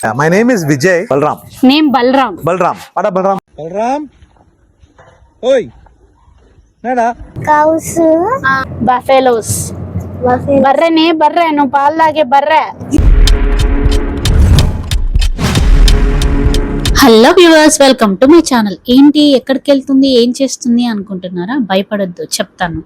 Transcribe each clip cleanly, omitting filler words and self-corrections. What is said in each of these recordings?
My name is Vijay Balram. Name Balram. Balram. What up, Balram? Balram? Oi. Nada. Cows. Buffaloes. బర్రెని బర్రె నువ్వు పాలు తాగే బర్రె. Hello viewers, welcome to my channel. ఏంటి ఎక్కడికి వెళ్తుంది, ఏం చేస్తుంది అనుకుంటున్నారా? భయపడొద్దు, చెప్తాను.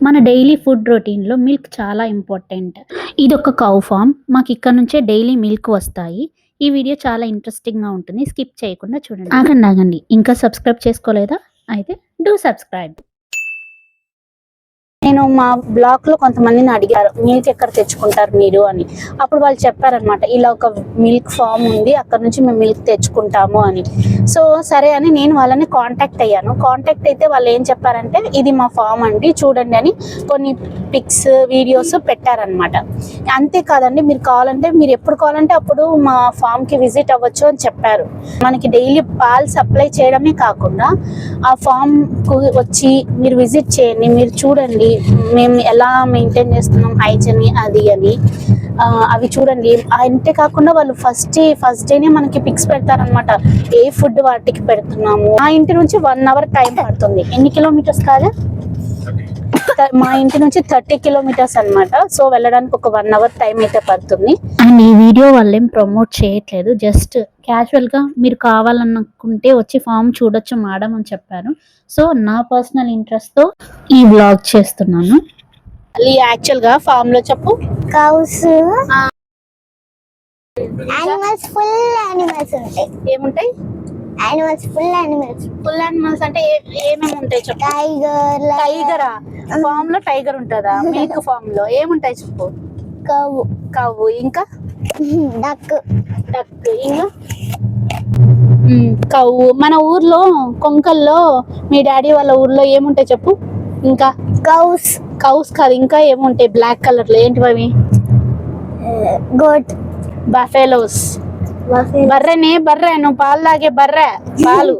మన డైలీ ఫుడ్ రొటీన్ లో మిల్క్ చాలా ఇంపార్టెంట్. ఇది ఒక కౌ ఫామ్. మాకు ఇక్కడ నుంచే డైలీ మిల్క్ వస్తాయి. ఈ వీడియో చాలా ఇంట్రెస్టింగ్ గా ఉంటుంది, స్కిప్ చేయకుండా చూడండి. ఆగండి, ఇంకా సబ్స్క్రైబ్ చేసుకోలేదా? అయితే డూ సబ్స్క్రైబ్. నేను మా బ్లాక్ లో కొంతమందిని అడిగారు, మిల్క్ ఎక్కడ తెచ్చుకుంటారు మీరు అని. అప్పుడు వాళ్ళు చెప్పారనమాట, ఇలా ఒక మిల్క్ ఫామ్ ఉంది, అక్కడ నుంచి మేము మిల్క్ తెచ్చుకుంటాము అని. సో సరే అని నేను వాళ్ళని కాంటాక్ట్ అయ్యాను. కాంటాక్ట్ అయితే వాళ్ళు ఏం చెప్పారంటే, ఇది మా ఫామ్ అండి, చూడండి అని కొన్ని పిక్స్ వీడియోస్ పెట్టారనమాట. అంతేకాదండి, మీరు కావాలంటే మీరు ఎప్పుడు కావాలంటే అప్పుడు మా ఫామ్ కి విజిట్ అవ్వచ్చు అని చెప్పారు. మనకి డైలీ పాలు సప్లై చేయడమే కాకుండా ఆ ఫామ్ కు వచ్చి మీరు విజిట్ చేయండి, మీరు చూడండి మేము ఎలా మెయింటైన్ చేస్తున్నాం హైజీన్ అది అని అవి చూడండి. అంతే కాకుండా వాళ్ళు ఫస్ట్ డేనే మనకి పిక్స్ పెడతారనమాట, ఏ ఫుడ్ వాటికి పెడుతున్నాము. మా ఇంటి నుంచి 1 hour టైం పడుతుంది. ఎన్ని కిలోమీటర్స్ కాదా? మా ఇంటి నుంచి 30 kilometers అనమాట. సో వెళ్ళడానికి ఒక 1 hour టైం అయితే పడుతుంది. అండ్ ఈ వీడియో వాళ్ళేం ప్రమోట్ చేయట్లేదు, జస్ట్ క్యాజువల్ గా మీరు కావాలనుకుంటే వచ్చి ఫామ్ చూడొచ్చు మేడం అని చెప్పారు. సో నా పర్సనల్ ఇంట్రెస్ట్ తో ఈ బ్లాగ్ చేస్తున్నాను. యాక్చువల్ గా ఫామ్ లో చెప్పు. కౌస్, యానిమల్స్, ఫుల్ యానిమల్స్ ఉంటాయి. ఏముంటాయి? Animals, full animals. Full animals అంటే ఏమేమి ఉంటాయి చెప్పు. టైగరా? ఫామ్ లో టైగర్ ఉంటుందా? మిల్క్ ఫామ్ లో ఏముంటాయి చెప్పు. కవ్వు, ఇంకా డక్, ఇంకా కవ్వు. మన ఊర్లో కొంకల్లో, మీ డాడీ వాళ్ళ ఊర్లో ఏముంటాయి చెప్పు. ఇంకా కౌస్ కాదు, ఇంకా ఏముంటాయి బ్లాక్ కలర్ లో? ఏంటివి అవి? గోట్. బఫెలోస్. బర్రెని బర్రె నువ్వు పాలు తాగే బర్రె, పాలు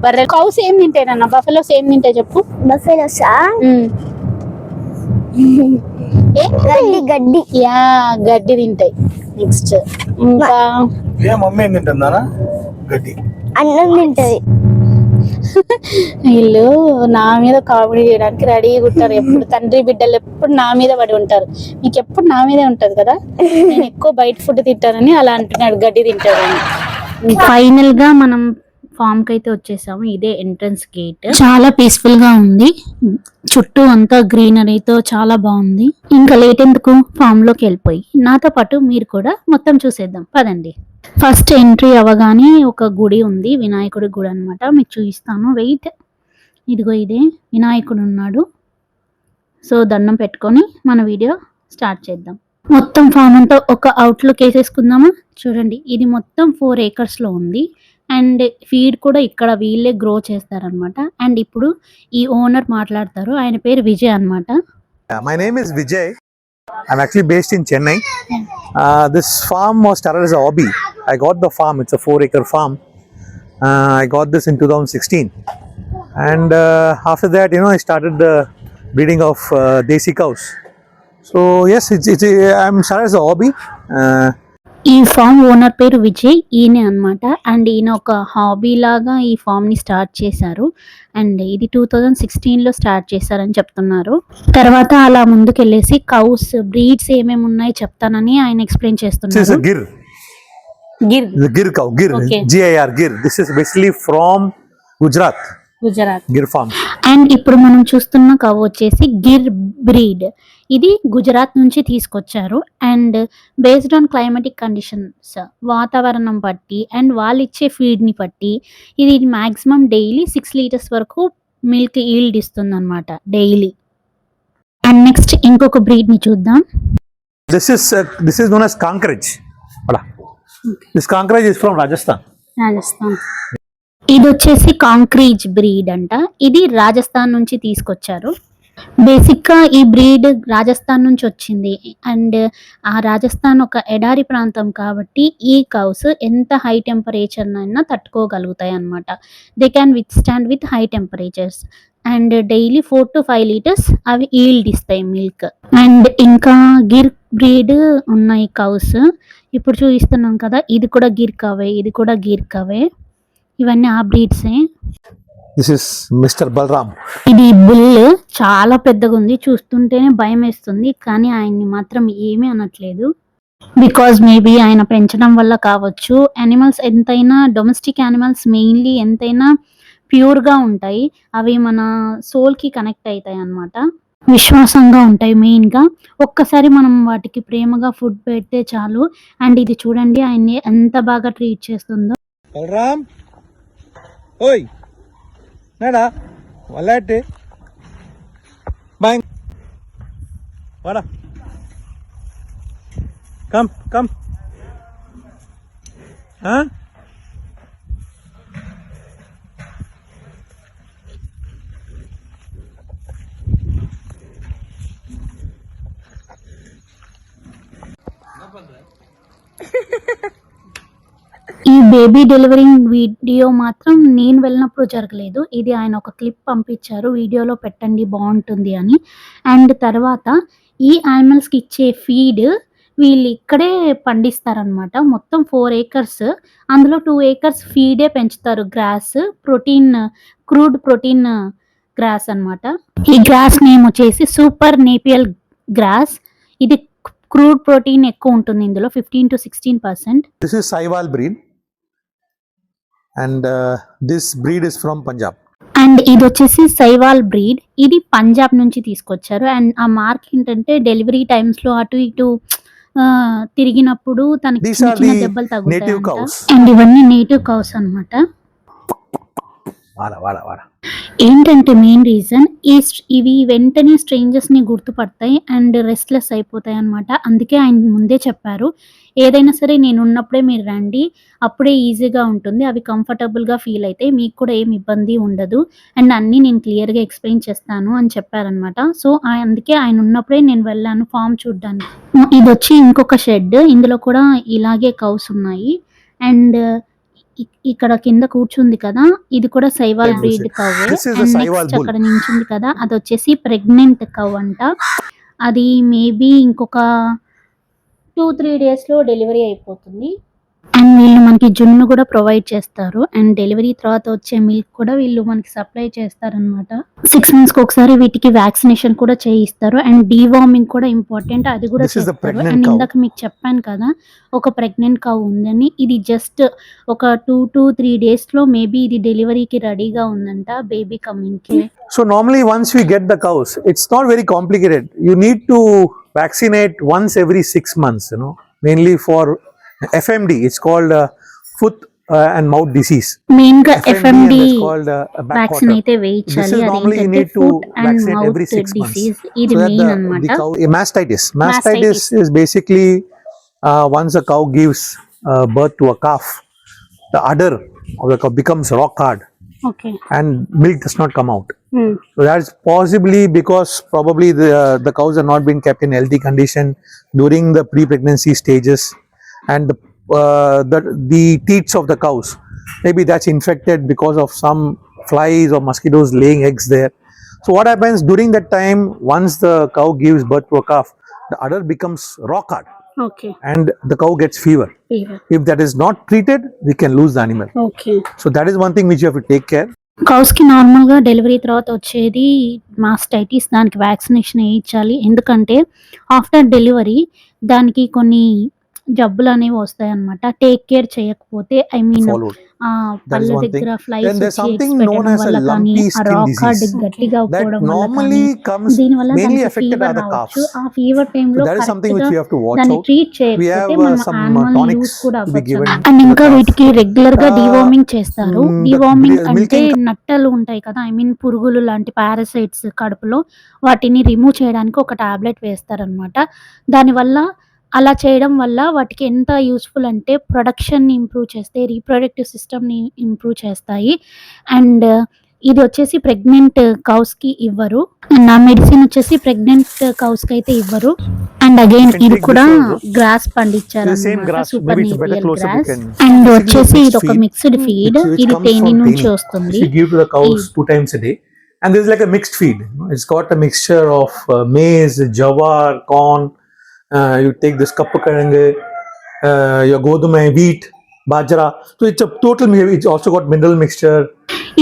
బర్రె. కౌస్ ఏం తింటాయి నాన్న? బఫెలోస్ ఏం తింటాయి చెప్పు. బఫెలోసా? గడ్డి. యా, గడ్డి తింటాయి. నెక్స్ట్ ఇంకా మమ్మీ ఏం తింటుందా? గడ్డి. అన్నం తింటది. వీళ్ళు నా మీద కామెడీ చేయడానికి రెడీగా ఉంటారు. ఎప్పుడు తండ్రి బిడ్డలు ఎప్పుడు నా మీద పడి ఉంటారు. మీకు ఎప్పుడు నా మీదే ఉంటది కదా, నేను ఎక్కువ బయట ఫుడ్ తింటానని అలా అంటున్నాడు, గడ్డి తింటాడని. ఫైనల్ గా మనం ఫామ్ కి అయితే వచ్చేసాము. ఇదే ఎంట్రన్స్ గేట్. చాలా పీస్ఫుల్ గా ఉంది, చుట్టూ అంతా గ్రీనరీతో చాలా బాగుంది. ఇంకా లేట్ ఎందుకు, ఫామ్ లోకి వెళ్ళిపోయి నాతో పాటు మీరు కూడా మొత్తం చూసేద్దాం పదండి. ఫస్ట్ ఎంట్రీ అవ్వగానే ఒక గుడి ఉంది, వినాయకుడి గుడి అనమాట. మీకు చూపిస్తాను, వెయిట్. ఇదిగో ఇదే వినాయకుడు ఉన్నాడు. సో దండం పెట్టుకొని మన వీడియో స్టార్ట్ చేద్దాం. మొత్తం ఫామ్ అంతా ఒక అవుట్లుక్ వేసేసుకుందామా. చూడండి, ఇది మొత్తం 4 acres లో ఉంది. అండ్ ఫీడ్ కూడా ఇక్కడ వీళ్ళే గ్రో చేస్తారనమాట. అండ్ ఇప్పుడు ఈ ఓనర్ మాట్లాడతారు, ఆయన పేరు విజయ్ అనమాట. My name is Vijay. I'm actually based in Chennai. This farm was started as a hobby. I got the farm. It's a 4-acre farm. I got this in 2016. And after that, I started the breeding of desi cows. So yes, I'm started as a hobby. ఈ form owner పేరు విజయ్, ఈయనే అనమాట. And ఈయన ఒక hobby లాగా ఈ form ని start చేశారు. అండ్ ఇది 2016 లో స్టార్ట్ చేశారని చెప్తున్నారు. తర్వాత అలా ముందుకెళ్ళేసి కౌస్ బ్రీడ్స్ ఏమేమి ఉన్నాయి చెప్తానని ఆయన ఎక్స్ప్లెయిన్ చేస్తున్నారు. Gir cow, Gir, Okay. GIR, Gir. This is basically from Gujarat. Gir farm. And ఇప్పుడు మనం చూస్తున్న కవ్ వచ్చేసి గిర్ బ్రీడ్. ఇది గుజరాత్ నుంచి తీసుకొచ్చారు. And based on climatic conditions, వాతావరణం బట్టి అండ్ వాళ్ళు ఇచ్చే ఫీడ్ని బట్టి ఇది మాక్సిమం డైలీ 6 liters వరకు మిల్క్ ఈల్డ్ ఇస్తుంది అనమాట డైలీ. అండ్ నెక్స్ట్ ఇంకొక బ్రీడ్ ని చూద్దాం. This is known as Kankraj. This Kankraj is from Rajasthan. ఇది వచ్చేసి కాంక్రీజ్ బ్రీడ్ అంట. ఇది రాజస్థాన్ నుంచి తీసుకొచ్చారు. బేసిక్ గా ఈ బ్రీడ్ రాజస్థాన్ నుంచి వచ్చింది. అండ్ ఆ రాజస్థాన్ ఒక ఎడారి ప్రాంతం కాబట్టి ఈ కౌస్ ఎంత హై టెంపరేచర్ అయినా తట్టుకోగలుగుతాయి అన్నమాట. They can with stand with high temperatures. And daily 4 to 5 liters అవి ఈల్డ్ ఇస్తాయి మిల్క్. అండ్ ఇంకా గిర్ బ్రీడ్ ఉన్నాయి కౌస్. ఇప్పుడు చూపిస్తున్నాం కదా, ఇది కూడా గిర్ కవే, ఇది కూడా గిర్ కవే, ఇవన్నీ ఆ బ్రీడ్సే. This is mister Balaram. ఇది బుల్ చాలా పెద్దగా ఉంది, చూస్తుంటేనే భయం వేస్తుంది, కానీ ఆయన్ని మాత్రం ఏమీ అనట్లేదు. బికాజ్ మేబీ ఆయన పెంచడం వల్ల కావచ్చు. యానిమల్స్ ఎంతైనా, డొమెస్టిక్ యానిమల్స్ మెయిన్లీ ఎంతైనా ప్యూర్గా ఉంటాయి, అవి మన సోల్కి కనెక్ట్ అవుతాయి అన్నమాట, విశ్వాసంగా ఉంటాయి మెయిన్గా. ఒక్కసారి మనం వాటికి ప్రేమగా ఫుడ్ పెడితే చాలు. అండ్ ఇది చూడండి ఆయన్ని ఎంత బాగా ట్రీట్ చేస్తుందో. బలరామ్, ఓయ్ నాడా వల్లాటే బాయ్ వాడా, కమ్ ఈ బేబీ డెలివరింగ్ వీడియో మాత్రం నేను వెళ్ళినప్పుడు జరగలేదు, ఇది ఆయన ఒక క్లిప్ పంపించారు, వీడియోలో పెట్టండి బాగుంటుంది అని. అండ్ తర్వాత ఈ యానిమల్స్కి ఇచ్చే ఫీడ్ వీళ్ళు ఇక్కడే పండిస్తారనమాట. మొత్తం 4 acres, అందులో 2 acres ఫీడే పెంచుతారు, grass, protein, crude protein grass అన్నమాట. ఈ గ్రాస్ నేమ్ వచ్చేసి సూపర్ నేపియల్ గ్రాస్. ఇది క్రూడ్ ప్రోటీన్ ఎక్కువ ఉంటుంది ఇందులో, 15 to 16%. This is Sahiwal breed, and this breed is from Punjab. And ఇది వచ్చేసి సైవాల్ బ్రీడ్, ఇది పంజాబ్ నుంచి తీసుకొచ్చారు. అండ్ ఆ మార్క్ ఏంటంటే డెలివరీ టైమ్స్ లో అటు ఇటు తిరిగినప్పుడు తనకి These చిన్న are చిన్న the దెబ్బలు native తగ్గుతాయి. cows. అండ్ ఇవన్నీ నేటివ్ కౌస్ అన్నమాట. వాడా. ఏంటంటే మెయిన్ రీజన్ ఇవి వెంటనే స్ట్రేంజర్స్ ని గుర్తుపడతాయి అండ్ రెస్ట్లెస్ అయిపోతాయి అన్నమాట. అందుకే ఆయన ముందే చెప్పారు, ఏదైనా సరే నేను ఉన్నప్పుడే మీరు రండి, అప్పుడే ఈజీగా ఉంటుంది, అవి కంఫర్టబుల్ గా ఫీల్ అవుతాయి, మీకు కూడా ఏం ఇబ్బంది ఉండదు, అండ్ అన్నీ నేను క్లియర్ గా ఎక్స్ప్లెయిన్ చేస్తాను అని చెప్పారనమాట. సో అందుకే ఆయన ఉన్నప్పుడే నేను వెళ్ళాను ఫామ్ చూడడానికి. ఇది వచ్చి ఇంకొక షెడ్, ఇందులో కూడా ఇలాగే కౌస్ ఉన్నాయి. అండ్ ఇక్కడ కింద కూర్చుంది కదా, ఇది కూడా సైవాల్ బ్రీడ్ కవ్వే. This is the and Sahiwal next bull. అక్కడ నించుంది కదా, అది వచ్చేసి ప్రెగ్నెంట్ కవ్ అంట. అది మేబీ ఇంకొక 2-3 days లో డెలివరీ అయిపోతుంది. అండ్ వీళ్ళు మనకి జున్ను కూడా ప్రొవైడ్ చేస్తారు, అండ్ డెలివరీ తర్వాత వచ్చే మిల్క్ కూడా వీళ్ళు మనకి సప్లై చేస్తారనమాట. 6 months కి ఒకసారి వీటికి వ్యాక్సినేషన్ కూడా చేయిస్తారు, అండ్ డీవార్మింగ్ కూడా ఇంపార్టెంట్, అది కూడా This is the చేస్తారు. pregnant and cow. ఇందాక మీకు చెప్పాను కదా ఒక ప్రెగ్నెంట్ కవ్ ఉందని, ఇది జస్ట్ ఒక 2 to 3 days లో మేబీ ఇది డెలివరీకి రెడీగా ఉందంట, బేబీ కమింగ్ కి. So normally once we get the cows, it's not very complicated. You need to vaccinate once every 6 months, mainly for FMD. It's called foot and mouth disease. Main గా FMD, and FMD it's called back vaccine quarter. అయితే This వేయించాలి. is normally you అదేంటంటే need to foot and vaccinate mouth every 6 months. Disease, ఇది So that main the అన్నమాట. cow, mastitis. Mastitis. Mastitis is basically once a cow gives birth to a calf, the udder of the cow becomes rock hard okay. and milk does not come out. So that's possibly because probably the cows are not being kept in healthy condition during the pre-pregnancy stages, and the teats of the cows, maybe that's infected because of some flies or mosquitoes laying eggs there. So what happens during that time, once the cow gives birth to a calf, the udder becomes rock hard okay. and the cow gets fever. If that is not treated, we can lose the animal. Okay. So that is one thing which you have to take care. Cows కి normal గా delivery తర్వాత వచ్చేది mastitis, దానికి vaccination వేయించాలి. ఎందుకంటే after delivery దానికి కొన్ని జబ్బులు అనేవి వస్తాయి అన్నమాట, టేక్ కేర్ చేయకపోతే. I mean Followed. పళ్ళ one దగ్గర thing. ఫ్లైస్ Then there's వచ్చి something eggs known పెట్టడం as a వల్ల కానీ, lumpy ఆ skin రాక్ హార్డ్ disease గట్టిగా that పోవడం వల్ల కానీ, normally comes దీనివల్ల mainly దానికి affected ఫీవర్ other రావచ్చు. calves. ఆ ఫీవర్ టైం So లో that is something correct which గా we have to watch దాన్ని out. ట్రీట్ We చేయకపోతే have మనం some యానిమల్ tonics యూస్ కూడా to be అవ్వచ్చు. given అండ్ to the ఇంకా calf. వీటికి రెగ్యులర్ గా డీవార్మింగ్ చేస్తారు. the డీవార్మింగ్ అంటే milking నట్టలు ఉంటాయి కదా, ఐ మీన్ పురుగులు లాంటి పారాసైట్స్ కడుపులో, వాటిని రిమూవ్ చేయడానికి ఒక టాబ్లెట్ వేస్తారనమాట. దానివల్ల అలా చేయడం వల్ల వాటికి ఎంత యూస్ఫుల్ అంటే ప్రొడక్షన్ని ఇంప్రూవ్ చేస్తాయి, రీప్రొడక్టివ్ సిస్టమ్ని ఇంప్రూవ్ చేస్తాయి. అండ్ ఇది వచ్చేసి ప్రెగ్నెంట్ కౌస్కి ఇవ్వరు, అండ్ ఆ మెడిసిన్ వచ్చేసి ప్రెగ్నెంట్ కౌస్కి అయితే ఇవ్వరు. అండ్ అగైన్ ఇది కూడా గ్రాస్ పండించారు, The same grass. Super Maybe it's better Napier close up. గ్రాస్. You can. అండ్ Basically, వచ్చేసి mixed ఇది ఒక feed, మిక్స్డ్ ఫీడ్, which ఇది comes తేనె from నుంచి Teni. వస్తుంది. We give to the cows 2 times a day, and this is like a mixed feed. It's got a mixture of maize, jawar, corn. You take this kappakaranga, your godume, wheat, bajra. So it's a total. It's also got mineral mixture.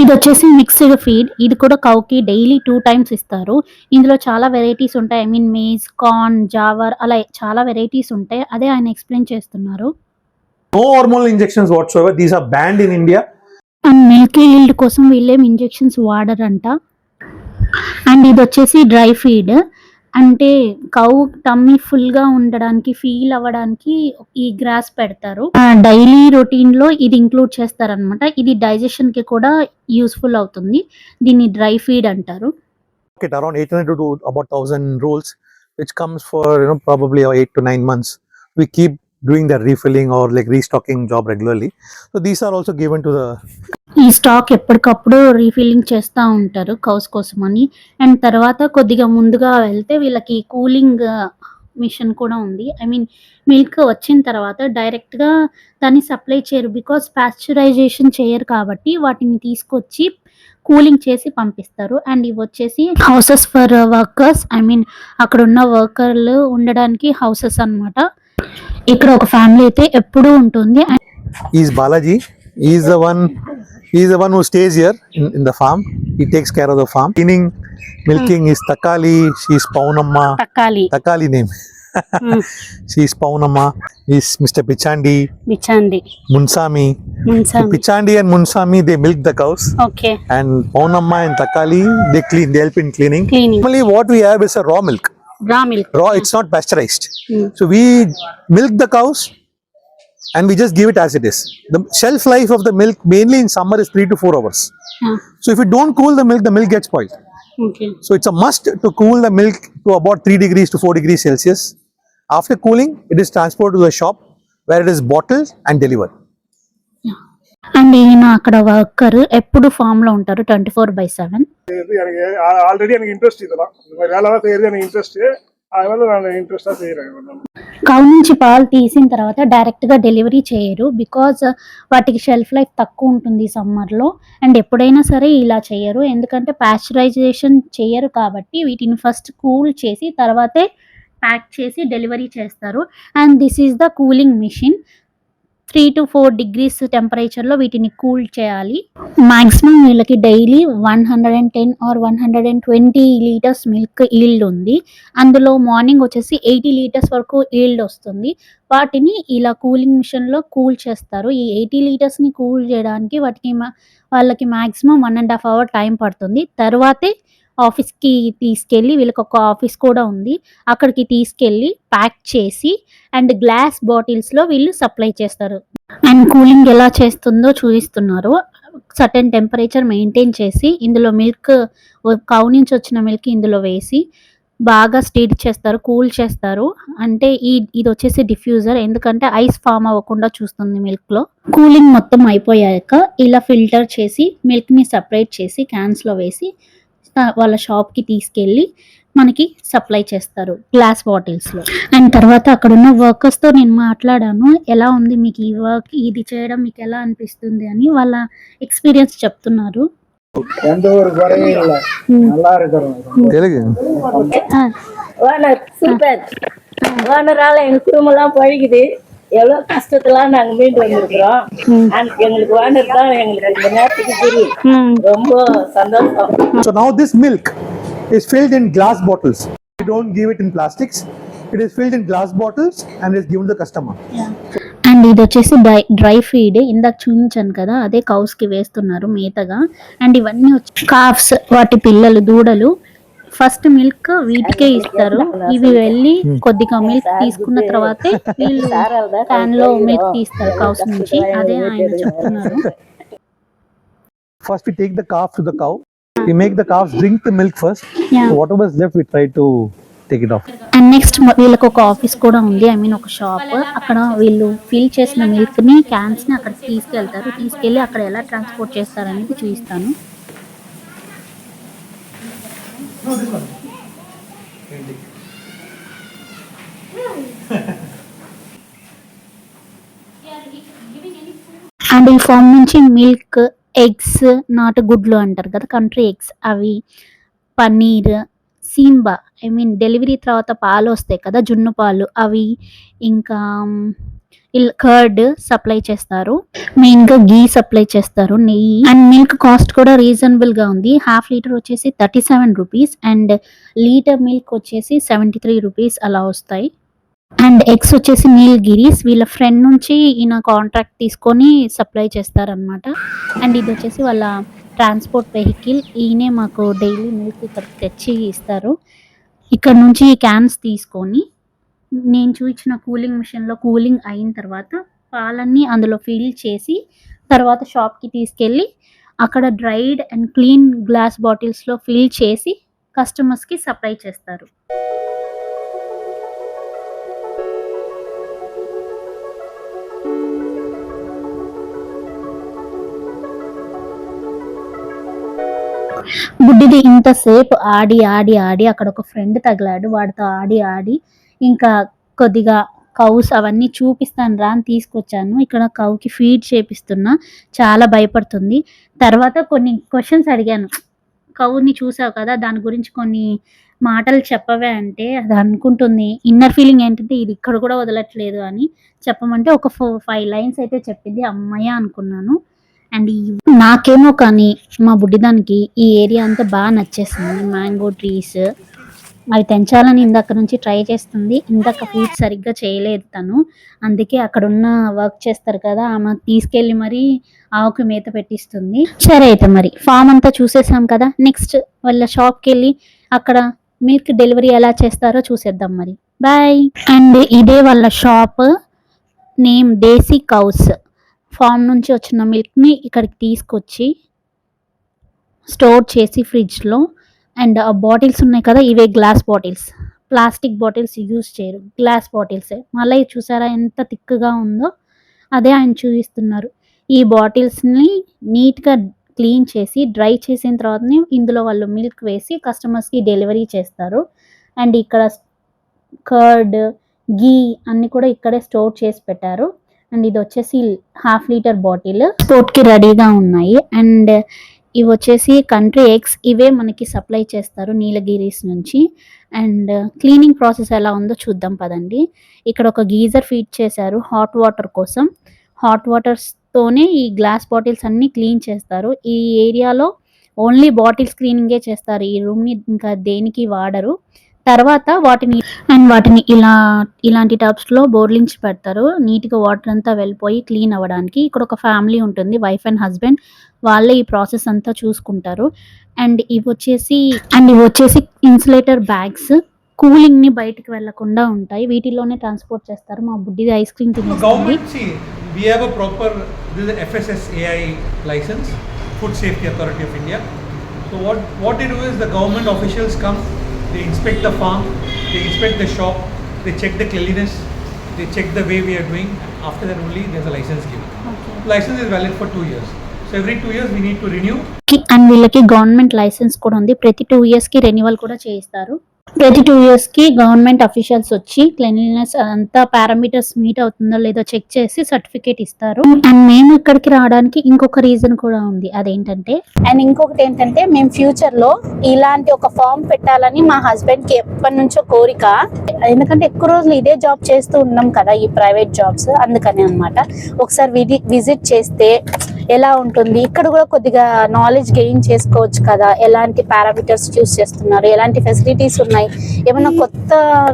ఇది వచ్చేసి mixed feed. ఇది కూడా కౌకి daily 2 times ఇస్తారు. ఇందులో చాలా varieties ఉంటాయి. I mean maize, corn, jowar అలా చాలా వెరైటీస్ ఉంటాయి. అదే ఆయన ఎక్స్ప్లెయిన్ చేస్తున్నారు. No hormonal injections whatsoever. These are banned in India. And milk yield కోసం వీళ్ళేం ఇంజెక్షన్స్ వాడరంట. అండ్ ఇది వచ్చేసి డ్రై ఫీడ్. అంటే కౌ టమ్మీ ఫుల్గా ఉండడానికి, ఫీల్ అవ్వడానికి ఈ గ్రాస్ పెడతారు. డైలీ రొటీన్లో ఇది ఇంక్లూడ్ చేస్తారనమాట. ఇది డైజెషన్కి కూడా యూస్ఫుల్ అవుతుంది. దీన్ని డ్రై ఫీడ్ అంటారు. Market around 800 to about 1000 rolls, which comes for probably 8 to 9 months. We keep doing that refilling or like restocking job regularly. So these are also given to the. ఈ stock ఎప్పటికప్పుడు refilling చేస్తూ ఉంటారు cows కోసం అని. And తర్వాత కొద్దిగా ముందుగా వెళ్తే వీళ్ళకి కూలింగ్ మిషన్ కూడా ఉంది. ఐ మీన్ మిల్క్ వచ్చిన తర్వాత డైరెక్ట్గా దాన్ని సప్లై చేయరు. బికాస్ పాస్చరైజేషన్ చేయరు కాబట్టి వాటిని తీసుకొచ్చి కూలింగ్ చేసి పంపిస్తారు. అండ్ ఇవి వచ్చేసి houses for workers. I mean అక్కడ ఉన్న వర్కర్లు ఉండడానికి హౌసెస్ అన్నమాట. ఇక్కడ ఒక ఫ్యామిలీ అయితే ఎప్పుడూ ఉంటుంది. Is Balaji. He is the one who stays here in the farm. He takes care of the farm. Cleaning, milking is Takali. She is Paunamma. Takali name. She is Paunamma. Is Mr. Pichandi. బిచాండి Munsami. Pichandi and Munsami, they milk the cows. Okay. And Paunamma and Takali, they clean. They help in cleaning. Cleaning. Normally, what we have is a raw milk. రా milk. Raw, it's not pasteurized. So we milk the cows and we just give it as it is. The shelf life of the milk mainly in summer is 3 to 4 hours. So if you don't cool the milk gets spoiled. Okay. So it's a must to cool the milk to about 3 degrees to 4 degrees Celsius. After cooling, it is transported to the shop where it is bottled and delivered. And ఈయన అక్కడ worker ఎప్పుడు form లో ఉంటారు 24/7. எனக்கு already எனக்கு interest இதெல்லாம் இந்த மாதிரி வேலை செய்யறது எனக்கு இன்ட்ரெஸ்ட். அதனால நான் இன்ட்ரெஸ்டா செய்யறேன். కౌ నుంచి పాలు తీసిన తర్వాత డైరెక్ట్ గా డెలివరీ చేయరు. బికాజ్ వాటికి షెల్ఫ్ లైఫ్ తక్కువ ఉంటుంది సమ్మర్ లో. అండ్ ఎప్పుడైనా సరే ఇలా చేయరు. ఎందుకంటే పాస్చరైజేషన్ చేయరు కాబట్టి వీటిని ఫస్ట్ కూల్ చేసి తర్వాతే ప్యాక్ చేసి డెలివరీ చేస్తారు. And this is the cooling machine. 3 to 4 degrees టెంపరేచర్లో వీటిని కూల్ చేయాలి. మ్యాక్సిమం వీళ్ళకి daily 110 or 120 litres milk yield ఉంది. అందులో మార్నింగ్ వచ్చేసి 80 లీటర్స్ వరకు ఈల్డ్ వస్తుంది. వాటిని ఇలా కూలింగ్ మిషన్లో కూల్ చేస్తారు. ఈ 80 లీటర్స్ని కూల్ చేయడానికి వాళ్ళకి మ్యాక్సిమం 1.5 hour టైం పడుతుంది. తర్వాతే ఆఫీస్కి తీసుకెళ్ళి, వీళ్ళకి ఒక ఆఫీస్ కూడా ఉంది, అక్కడికి తీసుకెళ్ళి ప్యాక్ చేసి అండ్ గ్లాస్ బాటిల్స్లో వీళ్ళు సప్లై చేస్తారు. అండ్ కూలింగ్ ఎలా చేస్తుందో చూపిస్తున్నారు. సర్టెన్ టెంపరేచర్ మెయింటైన్ చేసి ఇందులో మిల్క్, కౌ నుంచి వచ్చిన మిల్క్ ఇందులో వేసి బాగా స్టీర్ చేస్తారు, కూల్ చేస్తారు. అంటే ఇది వచ్చేసి డిఫ్యూజర్. ఎందుకంటే ఐస్ ఫామ్ అవ్వకుండా చూస్తుంది మిల్క్లో. కూలింగ్ మొత్తం అయిపోయాక ఇలా ఫిల్టర్ చేసి మిల్క్ని సపరేట్ చేసి క్యాన్స్లో వేసి వాళ్ళ షాప్కి తీసుకెళ్ళి మనకి సప్లై చేస్తారు గ్లాస్ బాటిల్స్లో. అండ్ తర్వాత అక్కడ ఉన్న వర్కర్స్తో నేను మాట్లాడాను, ఎలా ఉంది మీకు ఈ వర్క్, ఇది చేయడం మీకు ఎలా అనిపిస్తుంది అని. వాళ్ళ ఎక్స్పీరియన్స్ చెప్తున్నారు. எந்த ஒரு குறையும் இல்ல, நல்லா இருக்கிறோம். Telugu. Owner super. ஓனரால எங்க குடும்பம் எல்லாம் பழகுது. எவ்வளவு கஷ்டத்தெல்லாம் நாங்க மீண்டு வந்திருக்கிறோம். எங்களுக்கு ஓனர் தான் எங்களுக்கு இந்த நேரத்துக்கு தெரியும். ரொம்ப சந்தோஷம். So now this milk is filled in glass bottles. We don't give it in plastics. It is filled in glass bottles and is given to the customer. And ఇది వచ్చేసి డ్రై ఫీడ్. ఇందాక చూపించాను కదా, అదే కౌస్కి వేస్తున్నారు మేతగా. అండ్ ఇవన్నీ వచ్చి కాఫ్స్, వాటి పిల్లలు, దూడలు. ఫస్ట్ మిల్క్ వీటికే ఇస్తారు. ఇవి వెళ్ళి కొద్దిగా మిల్క్ తీసుకున్న తర్వాతే వీళ్ళు క్యాన్ లో మిల్క్ తీస్తారు కౌస్ నుంచి. అదే ఆయన చెప్తున్నారు. First we take the calf to the cow. We make the calves drink the milk first. Yeah. So whatever is left we try to take it off. And next వీళ్ళకి ఒక office కూడా ఉంది. I mean ఒక shop. అక్కడ వీళ్ళు fill చేసిన milk ని, cans ని అక్కడ తీసుకెళ్తారు. తీసుకెళ్లి అక్కడ ఎలా ట్రాన్స్పోర్ట్ చేస్తారు అనేది చూపిస్తాను. అండ్ ఈ ఫామ్ నుంచి మిల్క్, ఎగ్స్, నాటుగుడ్లు అంటారు కదా, కంట్రీ ఎగ్స్, అవి, పన్నీర్, సీంబా, ఐ మీన్ డెలివరీ తర్వాత పాలు వస్తాయి కదా, జున్ను పాలు, అవి, ఇంకా కర్డ్ సప్లై చేస్తారు, మెయిన్ గా గీ సప్లై చేస్తారు, నెయ్యి. అండ్ మిల్క్ కాస్ట్ కూడా రీజనబుల్ గా ఉంది. హాఫ్ లీటర్ వచ్చేసి 37 రూపీస్ అండ్ లీటర్ మిల్క్ వచ్చేసి 73 రూపీస్ అలా వస్తాయి. అండ్ ఎగ్స్ వచ్చేసి నీలగిరీస్ వీళ్ళ ఫ్రెండ్ నుంచి ఈయన కాంట్రాక్ట్ తీసుకొని సప్లై చేస్తారనమాట. అండ్ ఇది వచ్చేసి వాళ్ళ ట్రాన్స్పోర్ట్ వెహికల్. ఈయనే మాకు డైలీ మిల్క్ ఇక్కడ తెచ్చి ఇస్తారు. ఇక్కడ నుంచి ఈ క్యాన్స్ తీసుకొని నేను చూపించిన కూలింగ్ మిషన్లో కూలింగ్ అయిన తర్వాత పాలన్నీ అందులో ఫిల్ చేసి తర్వాత షాప్కి తీసుకెళ్ళి అక్కడ డ్రైడ్ అండ్ క్లీన్ గ్లాస్ బాటిల్స్లో ఫిల్ చేసి కస్టమర్స్కి సప్లై చేస్తారు. బుడ్డిది ఇంతసేపు ఆడి ఆడి ఆడి అక్కడ ఒక ఫ్రెండ్ తగిలాడు, వాడితో ఆడి ఆడి ఇంకా కొద్దిగా కౌస్ అవన్నీ చూపిస్తాను రా అని తీసుకొచ్చాను. ఇక్కడ కౌకి ఫీడ్ చేపిస్తున్నా, చాలా భయపడుతుంది. తర్వాత కొన్ని క్వశ్చన్స్ అడిగాను, కౌని చూసావు కదా దాని గురించి కొన్ని మాటలు చెప్పవే అంటే అది అనుకుంటుంది, ఇన్నర్ ఫీలింగ్ ఏంటంటే ఇది ఇక్కడ కూడా వదలట్లేదు అని చెప్పమంటే ఒక 4-5 లైన్స్ అయితే చెప్పింది. అమ్మయ్య అనుకున్నాను. అండ్ నాకేమో కానీ మా బుడ్డిదానికి ఈ ఏరియా అంతా బాగా నచ్చేసింది. మ్యాంగో ట్రీస్ అవి తెంచాలని ఇందాక నుంచి ట్రై చేస్తుంది. ఇందాక ఫీడ్ సరిగ్గా చేయలేదు తను, అందుకే అక్కడ ఉన్న వర్క్ చేస్తారు కదా ఆమె తీసుకెళ్ళి మరి ఆవుకి మేత పెట్టిస్తుంది. సరే అయితే మరి ఫామ్ అంతా చూసేసాం కదా, నెక్స్ట్ వాళ్ళ షాప్కి వెళ్ళి అక్కడ మిల్క్ డెలివరీ ఎలా చేస్తారో చూసేద్దాం మరి. బాయ్. అండ్ ఇదే వాళ్ళ షాప్ నేమ్ దేశీ కౌస్. ఫామ్ నుంచి వచ్చిన మిల్క్ని ఇక్కడికి తీసుకొచ్చి స్టోర్ చేసి ఫ్రిడ్జ్లో. అండ్ ఆ బాటిల్స్ ఉన్నాయి కదా ఇవే glass bottles, plastic bottles use చేయరు, గ్లాస్ బాటిల్సే. మళ్ళీ చూసారా ఎంత థిక్గా ఉందో, అదే ఆయన చూపిస్తున్నారు. ఈ బాటిల్స్ని నీట్గా క్లీన్ చేసి డ్రై చేసిన తర్వాతనే ఇందులో వాళ్ళు మిల్క్ వేసి కస్టమర్స్కి డెలివరీ చేస్తారు. అండ్ ఇక్కడ కర్డ్ గీ అన్నీ కూడా ఇక్కడే స్టోర్ చేసి పెట్టారు. అండ్ ఇది వచ్చేసి హాఫ్ లీటర్ బాటిల్ స్పోర్ట్కి రెడీగా ఉన్నాయి. అండ్ ఇవి వచ్చేసి కంట్రీ ఎగ్స్, ఇవే మనకి సప్లై చేస్తారు నీలగిరీస్ నుంచి. అండ్ క్లీనింగ్ ప్రాసెస్ ఎలా ఉందో చూద్దాం పదండి. ఇక్కడ ఒక గీజర్ ఫీడ్ చేశారు హాట్ వాటర్ కోసం. హాట్ వాటర్స్తోనే ఈ గ్లాస్ బాటిల్స్ అన్నీ క్లీన్ చేస్తారు. ఈ ఏరియాలో ఓన్లీ బాటిల్స్ క్లీనింగే చేస్తారు, ఈ రూమ్ని ఇంకా దేనికి వాడరు. తర్వాత వాటిని ఇలాంటి టబ్స్లో బోర్లించి పెడతారు, నీట్గా వాటర్ అంతా వెళ్ళిపోయి క్లీన్ అవ్వడానికి. ఇక్కడ ఒక ఫ్యామిలీ ఉంటుంది, వైఫ్ అండ్ హస్బెండ్, వాళ్ళే ఈ ప్రాసెస్ అంతా చూసుకుంటారు. అండ్ ఇవి వచ్చేసి ఇన్సులేటర్ బ్యాగ్స్, కూలింగ్ని బయటికి వెళ్లకుండా ఉంటాయి, వీటిలోనే ట్రాన్స్పోర్ట్ చేస్తారు. మా బుడ్డిది ఐస్ క్రీమ్ తినేస్తుంది. We have a proper, this is FSSAI license, Food Safety Authority of India. So what they do is the government officials come, they inspect the farm, they inspect the shop, they check the cleanliness, they check the way we are doing. After that only there's a license given. Okay. License is valid for 2 years. So every 2 years we need to renew. And వీళ్ళకి government licence కూడా ఉంది, ప్రతి 2 yearsకి renewal కూడా చేయిస్తారు. ప్రతి 2 yearsకి government officials వచ్చి cleanliness అంతా parameters meet అవుతుందో లేదో చెక్ చేసి సర్టిఫికేట్ ఇస్తారు. అండ్ మేము ఇక్కడికి రావడానికి ఇంకొక రీజన్ కూడా ఉంది, అదేంటంటే ఇంకొకటి ఏంటంటే మేము ఫ్యూచర్ లో ఇలాంటి ఒక ఫామ్ పెట్టాలని మా హస్బెండ్ కి ఎప్పటి నుంచో కోరిక. ఎందుకంటే ఎక్కువ రోజులు ఇదే జాబ్ చేస్తూ ఉన్నాం కదా, ఈ ప్రైవేట్ జాబ్స్, అందుకని అన్నమాట. ఒకసారి విజిట్ చేస్తే ఎలా ఉంటుంది, ఇక్కడ కూడా కొద్దిగా నాలెడ్జ్ గెయిన్ చేసుకోవచ్చు కదా, ఎలాంటి పారామీటర్స్ చూస్ చేస్తున్నారు, ఎలాంటి ఫెసిలిటీస్ ఉన్నాయి, ఏమైనా కొత్త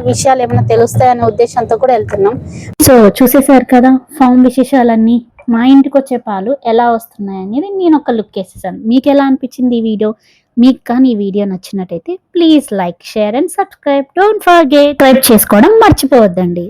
విషయాలు ఏమైనా తెలుస్తాయనే ఉద్దేశంతో కూడా వెళ్తున్నాం. సో చూసేసారు కదా ఫామ్ విశేషాలన్నీ. మా ఇంటికి వచ్చే పాలు ఎలా వస్తున్నాయి అనేది నేను ఒక లుక్ వేసేసాను. మీకు ఎలా అనిపించింది ఈ వీడియో? మీకు కానీ ఈ వీడియో నచ్చినట్టయితే please like, share and subscribe. Don't forget subscribe చేసుకోవడం మర్చిపోవద్దండి.